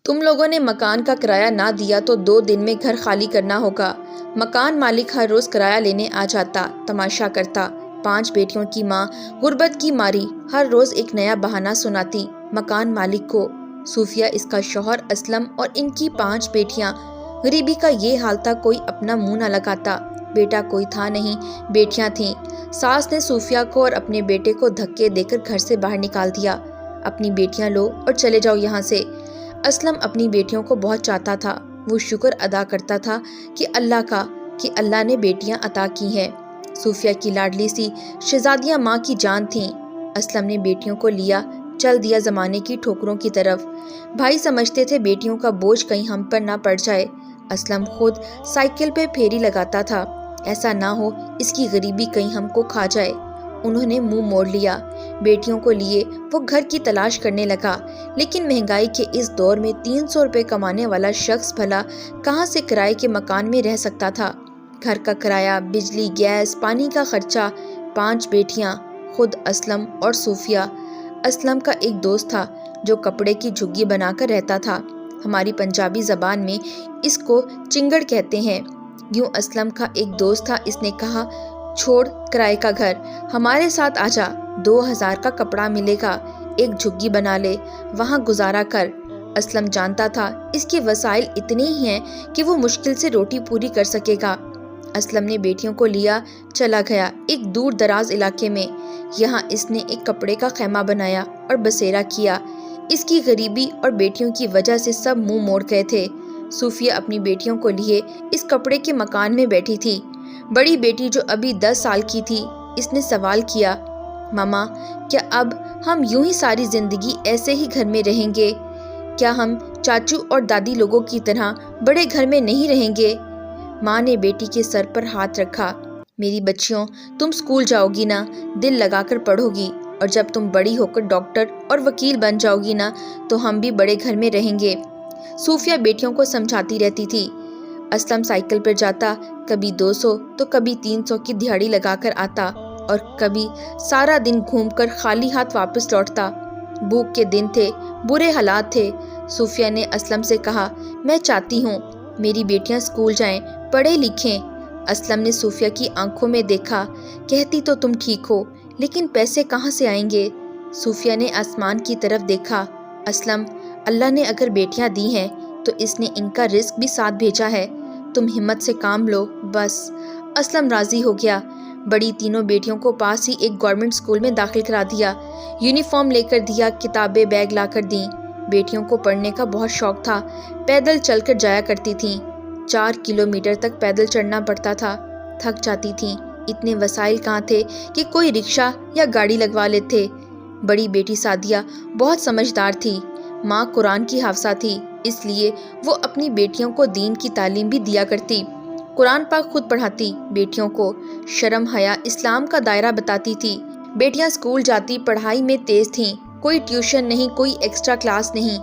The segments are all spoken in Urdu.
تم لوگوں نے مکان کا کرایہ نہ دیا تو 2 دن میں گھر خالی کرنا ہوگا۔ مکان مالک ہر روز کرایہ لینے آ جاتا، تماشا کرتا۔ 5 بیٹیوں کی ماں غربت کی ماری ہر روز ایک نیا بہانہ سناتی مکان مالک کو۔ صوفیہ، اس کا شوہر اسلم اور ان کی 5 بیٹیاں۔ غریبی کا یہ حال تھا، کوئی اپنا منہ نہ لگاتا۔ بیٹا کوئی تھا نہیں، بیٹیاں تھیں۔ ساس نے صوفیہ کو اور اپنے بیٹے کو دھکے دے کر گھر سے باہر نکال دیا۔ اپنی بیٹیاں لو اور چلے جاؤ یہاں سے۔ اسلم اپنی بیٹیوں کو بہت چاہتا تھا۔ وہ شکر ادا کرتا تھا کہ اللہ نے بیٹیاں عطا کی ہیں۔ صوفیہ کی لاڈلی سی شہزادیاں ماں کی جان تھیں۔ اسلم نے بیٹیوں کو لیا، چل دیا زمانے کی ٹھوکروں کی طرف۔ بھائی سمجھتے تھے بیٹیوں کا بوجھ کہیں ہم پر نہ پڑ جائے۔ اسلم خود سائیکل پہ پھیری لگاتا تھا، ایسا نہ ہو اس کی غریبی کہیں ہم کو کھا جائے۔ انہوں نے منہ موڑ لیا۔ بیٹیوں کو لیے وہ گھر کی تلاش کرنے لگا، لیکن مہنگائی کے اس دور میں 300 روپے کمانے والا شخص بھلا کہاں سے کرائے کے مکان میں رہ سکتا تھا؟ گھر کا کرایہ، بجلی، گیس، پانی کا خرچہ، 5 بیٹیاں، خود اسلم اور صوفیہ۔ اسلم کا ایک دوست تھا جو کپڑے کی جھگی بنا کر رہتا تھا۔ ہماری پنجابی زبان میں اس کو چنگڑ کہتے ہیں۔ یوں اسلم کا ایک دوست تھا، اس نے کہا، چھوڑ کرائے کا گھر، ہمارے ساتھ آجا، 2000 کا کپڑا ملے گا، ایک جھگی بنا لے، وہاں گزارا کر۔ اسلم جانتا تھا اس کے وسائل اتنے ہی ہیں کہ وہ مشکل سے روٹی پوری کر سکے گا۔ اسلم نے بیٹیوں کو لیا، چلا گیا ایک دور دراز علاقے میں۔ یہاں اس نے ایک کپڑے کا خیمہ بنایا اور بسیرا کیا۔ اس کی غریبی اور بیٹیوں کی وجہ سے سب منہ موڑ گئے تھے۔ صوفیہ اپنی بیٹیوں کو لیے اس کپڑے کے مکان میں بیٹھی تھی۔ بڑی بیٹی جو ابھی 10 سال کی تھی، اس نے سوال کیا، ماما، کیا اب ہم یوں ہی ساری زندگی ایسے ہی گھر میں رہیں گے؟ کیا ہم چاچو اور دادی لوگوں کی طرح بڑے گھر میں نہیں رہیں گے؟ ماں نے بیٹی کے سر پر ہاتھ رکھا، میری بچیوں، تم اسکول جاؤ گی نا، دل لگا کر پڑھو گی، اور جب تم بڑی ہو کر ڈاکٹر اور وکیل بن جاؤ گی نا تو ہم بھی بڑے گھر میں رہیں گے۔ صوفیہ بیٹیوں کو سمجھاتی رہتی تھی۔ اسلم سائیکل پر جاتا، کبھی 200 تو کبھی 300 کی دہاڑی لگا کر آتا، اور کبھی سارا دن گھوم کر خالی ہاتھ واپس لوٹتا۔ بھوک کے دن تھے، برے حالات تھے۔ صوفیہ نے اسلم سے کہا، میں چاہتی ہوں میری بیٹیاں اسکول جائیں، پڑھیں لکھیں۔ اسلم نے صوفیہ کی آنکھوں میں دیکھا، کہتی تو تم ٹھیک ہو، لیکن پیسے کہاں سے آئیں گے؟ صوفیہ نے آسمان کی طرف دیکھا، اسلم، اللہ نے اگر بیٹیاں دی ہیں تو اس نے ان کا رزق بھی ساتھ بھیجا ہے، تم ہمت سے کام لو بس۔ اسلم راضی ہو گیا۔ بڑی تینوں بیٹیوں کو پاس ہی ایک گورنمنٹ اسکول میں داخل کرا دیا، یونیفارم لے کر دیا، کتابیں بیگ لا کر دیں۔ بیٹیوں کو پڑھنے کا بہت شوق تھا، پیدل چل کر جایا کرتی تھیں۔ 4 کلومیٹر تک پیدل چڑھنا پڑتا تھا، تھک جاتی تھیں۔ اتنے وسائل کہاں تھے کہ کوئی رکشہ یا گاڑی لگوا لیتے۔ بڑی بیٹی سعدیہ بہت سمجھدار تھی، ماں قرآن کی حافظہ تھی، اس لیے وہ اپنی بیٹیوں کو دین کی تعلیم بھی دیا کرتی۔ قرآن پاک خود پڑھاتی، بیٹیوں کو شرم حیا اسلام کا دائرہ بتاتی تھی۔ بیٹیاں اسکول جاتی، پڑھائی میں تیز تھیں، کوئی ٹیوشن نہیں، کوئی ایکسٹرا کلاس نہیں،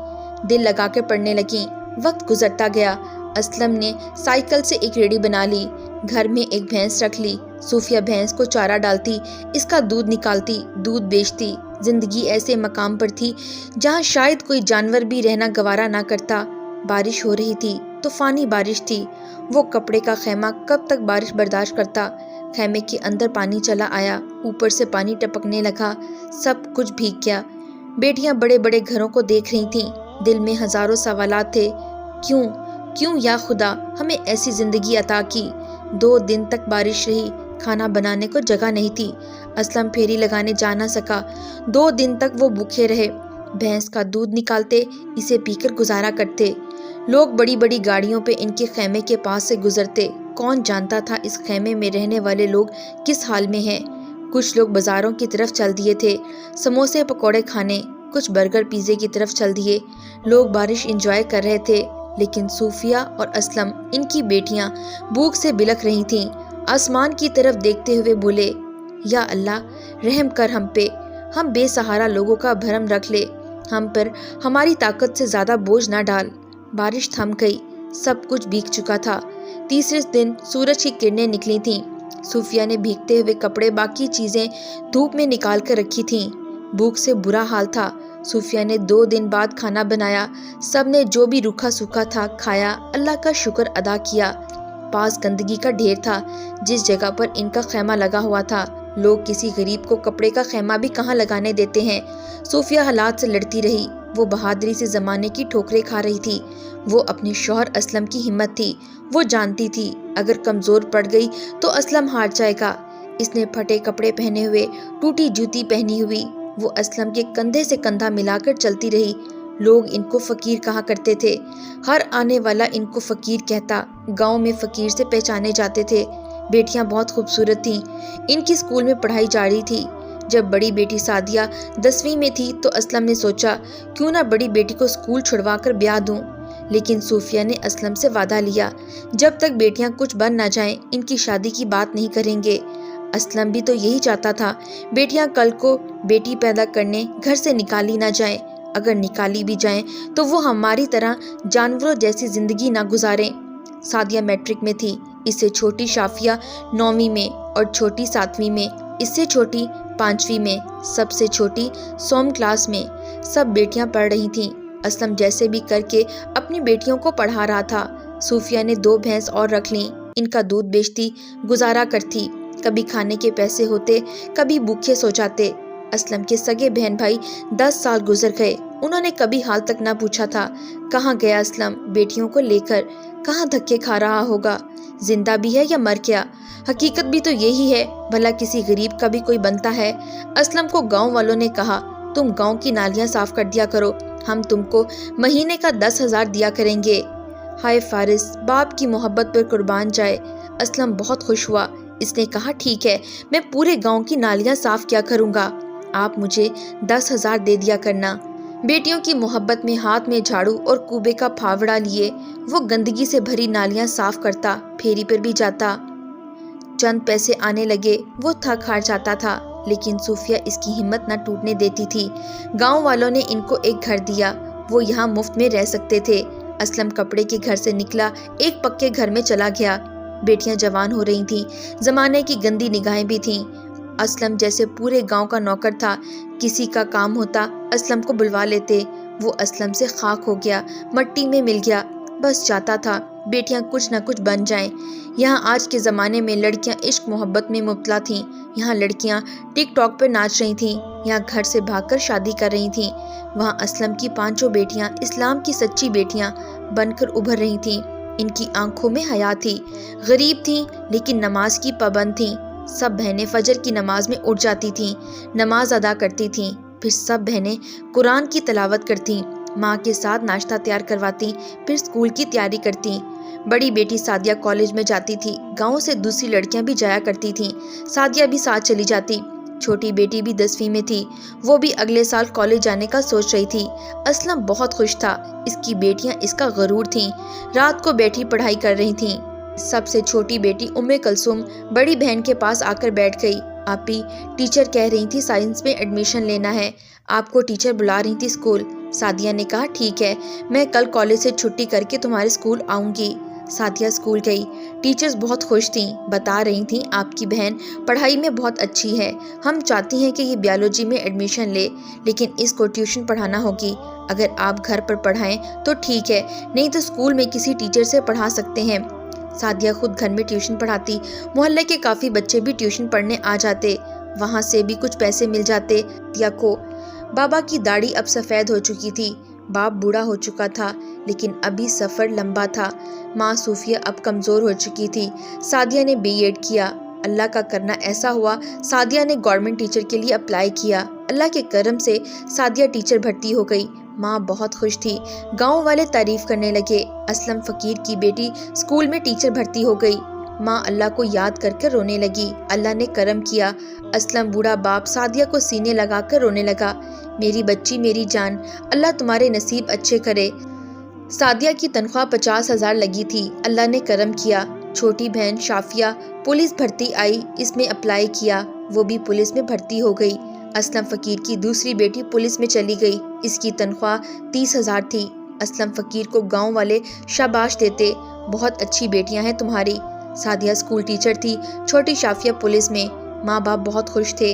دل لگا کر پڑھنے لگیں۔ وقت گزرتا گیا۔ اسلم نے سائیکل سے ایک ریڑھی بنا لی، گھر میں ایک بھینس رکھ لی۔ صوفیہ بھینس کو چارہ ڈالتی، اس کا دودھ نکالتی، دودھ بیچتی۔ زندگی ایسے مقام پر تھی جہاں شاید کوئی جانور بھی رہنا گوارا نہ کرتا۔ بارش ہو رہی تھی، طوفانی بارش تھی۔ وہ کپڑے کا خیمہ کب تک بارش برداشت کرتا؟ خیمے کے اندر پانی چلا آیا، اوپر سے پانی ٹپکنے لگا، سب کچھ بھیگ گیا۔ بیٹیاں بڑے بڑے گھروں کو دیکھ رہی تھیں، دل میں ہزاروں سوالات تھے، کیوں یا خدا ہمیں ایسی زندگی عطا کی؟ 2 دن تک بارش رہی، کھانا بنانے کو جگہ نہیں تھی، اسلم پھیری لگانے جا نہ سکا۔ 2 دن تک وہ بھوکے رہے، بھینس کا دودھ نکالتے، اسے پی کر گزارا کرتے۔ لوگ بڑی بڑی گاڑیوں پہ ان کے خیمے کے پاس سے گزرتے، کون جانتا تھا اس خیمے میں رہنے والے لوگ کس حال میں ہیں۔ کچھ لوگ بازاروں کی طرف چل دیے تھے سموسے پکوڑے کھانے، کچھ برگر پیزے کی طرف چل دیے۔ لوگ بارش انجوائے کر رہے تھے، لیکن صوفیہ اور اسلم، ان کی بیٹیاں، بھوک سے بلک رہی تھیں۔ آسمان کی طرف دیکھتے ہوئے بولے، یا اللہ رحم کر ہم پہ، ہم بے سہارا لوگوں کا بھرم رکھ لے، ہم پر ہماری طاقت سے زیادہ بوجھ نہ ڈال۔ بارش تھم گئی، سب کچھ بھیگ چکا تھا۔ تیسرے دن سورج کی کرنیں نکلی تھیں۔ صوفیہ نے بھیگتے ہوئے کپڑے، باقی چیزیں دھوپ میں نکال کر رکھی تھیں۔ بھوک سے برا حال تھا۔ صوفیہ نے 2 دن بعد کھانا بنایا، سب نے جو بھی روکھا سوکھا تھا کھایا، اللہ کا شکر ادا کیا۔ پاس گندگی کا ڈھیر تھا، جس جگہ پر ان کا خیمہ لگا ہوا تھا۔ لوگ کسی غریب کو کپڑے کا خیمہ بھی کہاں لگانے دیتے ہیں۔ صوفیہ حالات سے لڑتی رہی، وہ بہادری سے زمانے کی ٹھوکریں کھا رہی تھی۔ وہ اپنے شوہر اسلم کی ہمت تھی، وہ جانتی تھی اگر کمزور پڑ گئی تو اسلم ہار جائے گا۔ اس نے پھٹے کپڑے پہنے ہوئے، ٹوٹی جوتی پہنی ہوئی، وہ اسلم کے کندھے سے کندھا ملا کر چلتی رہی۔ لوگ ان کو فقیر کہا کرتے تھے، ہر آنے والا ان کو فقیر کہتا، گاؤں میں فقیر سے پہچانے جاتے تھے۔ بیٹیاں بہت خوبصورت تھیں، ان کی اسکول میں پڑھائی جاری تھی۔ جب بڑی بیٹی سعدیہ 10ویں میں تھی تو اسلم نے سوچا کیوں نہ بڑی بیٹی کو اسکول چھڑوا کر بیاہ دوں، لیکن صوفیہ نے اسلم سے وعدہ لیا جب تک بیٹیاں کچھ بن نہ جائیں ان کی شادی کی بات نہیں کریں گے۔ اسلم بھی تو یہی چاہتا تھا، بیٹیاں کل کو بیٹی پیدا کرنے گھر سے نکالی نہ جائیں، اگر نکالی بھی جائیں تو وہ ہماری طرح جانوروں جیسی زندگی نہ گزاریں۔ سعدیہ میٹرک میں تھی، اس سے چھوٹی شافیہ 9ویں میں اور چھوٹی 7ویں میں، اس سے چھوٹی 5ویں میں، سب سے چھوٹی سوم کلاس میں۔ سب بیٹیاں پڑھ رہی تھیں۔ اسلم جیسے بھی کر کے اپنی بیٹیوں کو پڑھا رہا تھا۔ صوفیہ نے 2 بھینس اور رکھ لیں، ان کا دودھ بیچتی گزارا کرتی۔ کبھی کھانے کے پیسے ہوتے، کبھی بھوکے سو جاتے۔ اسلم کے سگے بہن بھائی 10 سال گزر گئے، انہوں نے کبھی حال تک نہ پوچھا تھا کہاں گیا اسلم بیٹیوں کو لے کر، کہاں دھکے کھا رہا ہوگا، زندہ بھی ہے یا مر گیا۔ حقیقت بھی تو یہی ہے، بھلا کسی غریب کا بھی کوئی بنتا ہے۔ اسلم کو گاؤں والوں نے کہا تم گاؤں کی نالیاں صاف کر دیا کرو، ہم تم کو مہینے کا 10,000 دیا کریں گے۔ ہائے فارس، باپ کی محبت پر قربان جائے۔ اسلم بہت خوش ہوا، اس نے کہا ٹھیک ہے، میں پورے گاؤں کی نالیاں صاف کیا کروں گا، آپ مجھے 10,000 دے دیا کرنا۔ بیٹیوں کی محبت میں ہاتھ میں جھاڑو اور کوبے کا پھاوڑا لیے وہ گندگی سے بھری نالیاں صاف کرتا، پھیری پر بھی جاتا۔ چند پیسے آنے لگے، وہ تھک ہار جاتا تھا، لیکن صوفیہ اس کی ہمت نہ ٹوٹنے دیتی تھی۔ گاؤں والوں نے ان کو ایک گھر دیا، وہ یہاں مفت میں رہ سکتے تھے۔ اسلم کپڑے کے گھر سے نکلا، ایک پکے گھر میں چلا گیا۔ بیٹیاں جوان ہو رہی تھیں، زمانے کی گندی نگاہیں بھی تھیں۔ اسلم جیسے پورے گاؤں کا نوکر تھا، کسی کا کام ہوتا اسلم کو بلوا لیتے، وہ اسلم سے خاک ہو گیا، مٹی میں مل گیا، بس چاہتا تھا بیٹیاں کچھ نہ کچھ بن جائیں۔ یہاں آج کے زمانے میں لڑکیاں عشق محبت میں مبتلا تھیں، یہاں لڑکیاں ٹک ٹاک پر ناچ رہی تھیں، یہاں گھر سے بھاگ کر شادی کر رہی تھیں۔ وہاں اسلم کی 5 بیٹیاں اسلام کی سچی بیٹیاں بن کر ابھر رہی تھیں، ان کی آنکھوں میں حیا تھی، غریب تھیں لیکن نماز کی پابند تھیں۔ سب بہنیں فجر کی نماز میں اٹھ جاتی تھیں، نماز ادا کرتی تھیں، پھر سب بہنیں قرآن کی تلاوت کرتیں، ماں کے ساتھ ناشتہ تیار کرواتی، پھر اسکول کی تیاری کرتیں۔ بڑی بیٹی سعدیہ کالج میں جاتی تھی، گاؤں سے دوسری لڑکیاں بھی جایا کرتی تھیں، سعدیہ بھی ساتھ چلی جاتی۔ چھوٹی بیٹی بھی 10ویں میں تھی، وہ بھی اگلے سال کالج جانے کا سوچ رہی تھی۔ اسلم بہت خوش تھا، اس کی بیٹیاں اس کا غرور تھیں، رات کو بیٹھی پڑھائی کر رہی تھیں۔ سب سے چھوٹی بیٹی کلثوم بڑی بہن کے پاس آ کر بیٹھ گئی۔ آپی، ٹیچر کہہ رہی تھی سائنس میں ایڈمیشن لینا ہے، آپ کو ٹیچر بلا رہی تھی اسکول۔ سعدیہ نے کہا ٹھیک ہے، میں کل کالج سے چھٹی کر کے تمہارے اسکول آؤں گی۔ سعدیہ اسکول گئی، ٹیچرز بہت خوش تھیں، بتا رہی تھیں آپ کی بہن پڑھائی میں بہت اچھی ہے، ہم چاہتی ہیں کہ یہ بیالوجی میں ایڈمیشن لے، لیکن اس کو ٹیوشن پڑھانا ہوگی، اگر آپ گھر پر پڑھائیں تو ٹھیک ہے، نہیں تو اسکول میں کسی ٹیچر سے پڑھا سکتے ہیں۔ سعدیہ خود گھر میں ٹیوشن پڑھاتی، محلے کے کافی بچے بھی ٹیوشن پڑھنے آ جاتے، وہاں سے بھی کچھ پیسے مل جاتے سعدیہ کو۔ بابا کی داڑھی اب سفید ہو چکی تھی، باپ بوڑھا ہو چکا تھا، لیکن ابھی سفر لمبا تھا۔ ماں صوفیہ اب کمزور ہو چکی تھی۔ سعدیہ نے BEd کیا، اللہ کا کرنا ایسا ہوا سعدیہ نے گورنمنٹ ٹیچر کے لیے اپلائی کیا، اللہ کے کرم سے سعدیہ ٹیچر بھرتی ہو گئی۔ ماں بہت خوش تھی، گاؤں والے تعریف کرنے لگے، اسلم فقیر کی بیٹی اسکول میں ٹیچر بھرتی ہو گئی۔ ماں اللہ کو یاد کر کر رونے لگی، اللہ نے کرم کیا۔ اسلم بوڑھا باپ سعدیہ کو سینے لگا کر رونے لگا، میری بچی میری جان، اللہ تمہارے نصیب اچھے کرے۔ سعدیہ کی تنخواہ 50,000 لگی تھی، اللہ نے کرم کیا۔ چھوٹی بہن شافیہ پولیس بھرتی آئی، اس میں اپلائی کیا، وہ بھی پولیس میں بھرتی ہو گئی۔ اسلم فقیر کی دوسری بیٹی پولیس میں چلی گئی، اس کی تنخواہ 30,000 تھی۔ اسلم فقیر کو گاؤں والے شاباش دیتے، بہت اچھی بیٹیاں ہیں تمہاری۔ سعدیہ اسکول ٹیچر تھی، چھوٹی شافیہ پولیس میں، ماں باپ بہت خوش تھے۔